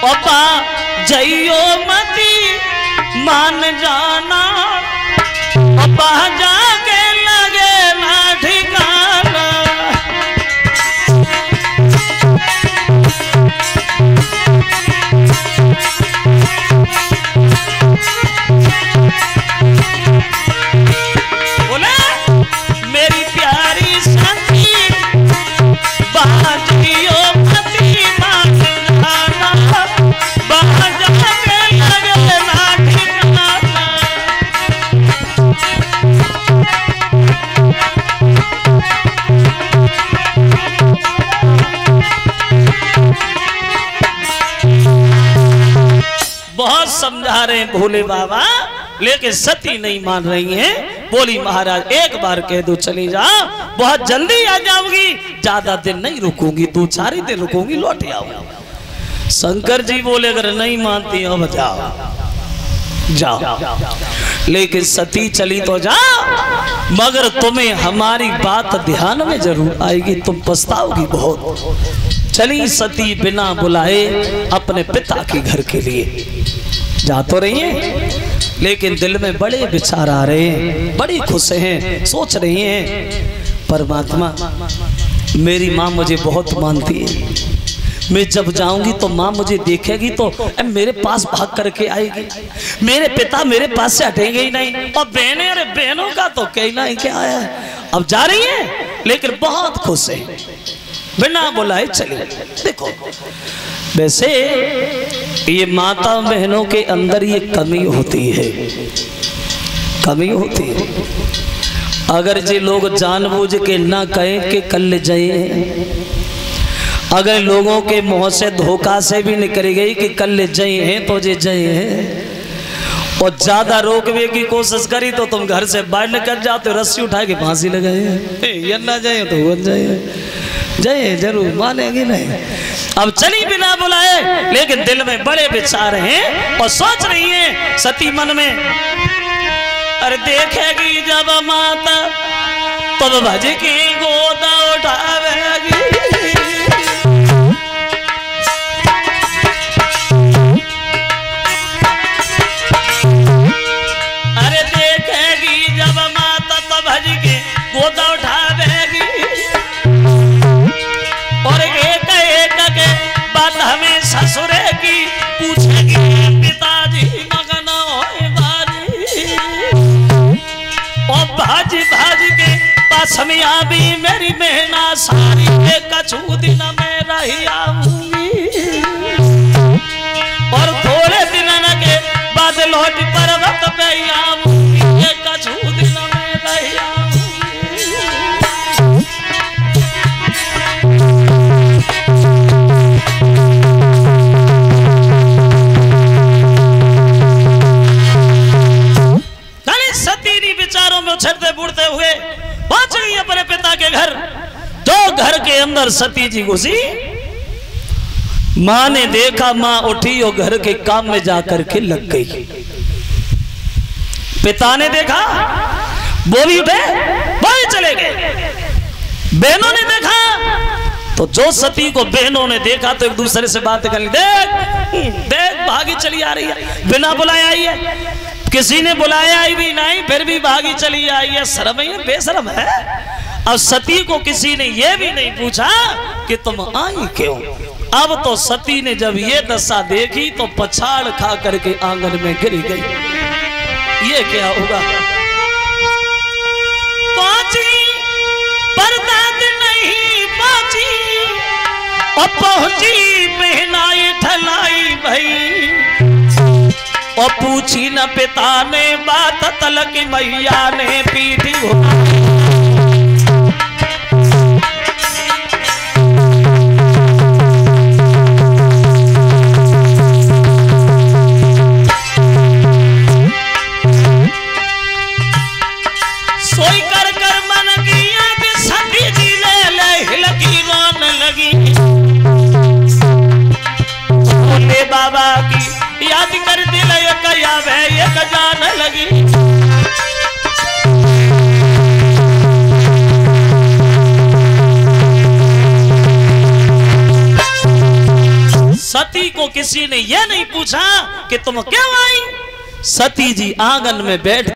पापा जइयो मती मान जाना पापा जाके लगे ना ठिकाना। बोले मेरी प्यारी सती बाजियो मती मान जाना बाहर जाके लगे ना ठिकाना। बहुत समझा रहे हैं भोले बाबा, लेकिन सती नहीं मान रही हैं। बोली महाराज एक बार कह दो चली जा, बहुत जल्दी आ जाऊंगी, ज्यादा दिन नहीं रुकूंगी, 2-4 दिन रुकूंगी, लौट आऊंगी। शंकर जी बोले अगर नहीं मानती अब जाओ जाओ, लेकिन सती चली तो जा, मगर तुम्हें हमारी बात ध्यान में जरूर आएगी, तुम पछताओगी बहुत। चली सती बिना बुलाए अपने पिता के घर के लिए जा तो रही हैं, लेकिन दिल में बड़े विचार आ रहे हैं, बड़ी खुश हैं, सोच रही हैं परमात्मा मेरी माँ मुझे बहुत मानती है, मैं जब जाऊंगी तो माँ मुझे देखेगी तो मेरे पास भाग करके आएगी, मेरे पिता मेरे पास से हटेंगे ही नहीं, और बहनें अरे बहनों का तो कहना ही क्या है। अब जा रही है लेकिन बहुत खुश है, बिना बुलाए चली। देखो वैसे ये माता बहनों के अंदर ये कमी होती है, कमी होती है। अगर जे लोग जानबूझ के ना कहें कि कल जाइए, अगर लोगों के मुंह से धोखा से भी निकल गई कि कल जाइए हैं तो जे जाइए हैं, और ज्यादा रोकने की कोशिश करी तो तुम घर से बाहर निकल जाते, रस्सी उठा के फांसी लगाए, ये ना जाइए तो वो जाइए, जाइए जरूर मानेगी नहीं। अब चली बिना बुलाए, लेकिन दिल में बड़े विचार हैं और सोच रही है सती मन में, अरे देखेगी जब माता तब भज की गोदा उठावेगी, अरे देखेगी जब माता तब भज के गोदा उठावेगी, और एक एक के बात हमें ससुरे की पूछेगी पिताजी मगन होए बाजी, और भाज भाज के पास में आवी मेरी बहना सारी के कछु दिन में रही आऊंगी, और थोड़े दिन के बाद लौट पर्वत पे आऊंगी, कछु दिन में रही आऊंगी। विचारों में उछलते बूढ़ते हुए पहुंच गई अपने पिता के घर। तो घर के अंदर सती जी घुसी, मां ने देखा, मां उठी और घर के काम में जाकर के लग गई। पिता ने देखा, वो भी उठे, वो भी चले गए। बहनों ने देखा तो जो सती को बहनों ने देखा तो एक दूसरे से बात कर ली, देख देख भागी चली आ रही है, बिना बुलाए आई है, किसी ने बुलाया ही भी नहीं फिर भी भागी चली आई है, शर्म है बेशर्म है। अब सती को किसी ने यह भी नहीं पूछा कि तुम आई क्यों। अब तो सती ने जब ये दशा देखी तो पछाड़ खा करके आंगन में गिर गई। ये क्या होगा, पहुंची बर्दाश्त नहीं पहुंची, और पहुंची बहनाई ठलाई भई, और पूछी न पिता ने बात तलक मैया ने पीठी घुमाई। सोई कर कर मन किया सती जी ले हिलकी रोन लगी, बोले बाबा की याद कर दिल एक यावे एक जान लगी। सती को किसी ने यह नहीं पूछा कि तुम क्यों आई। सती जी आंगन में बैठ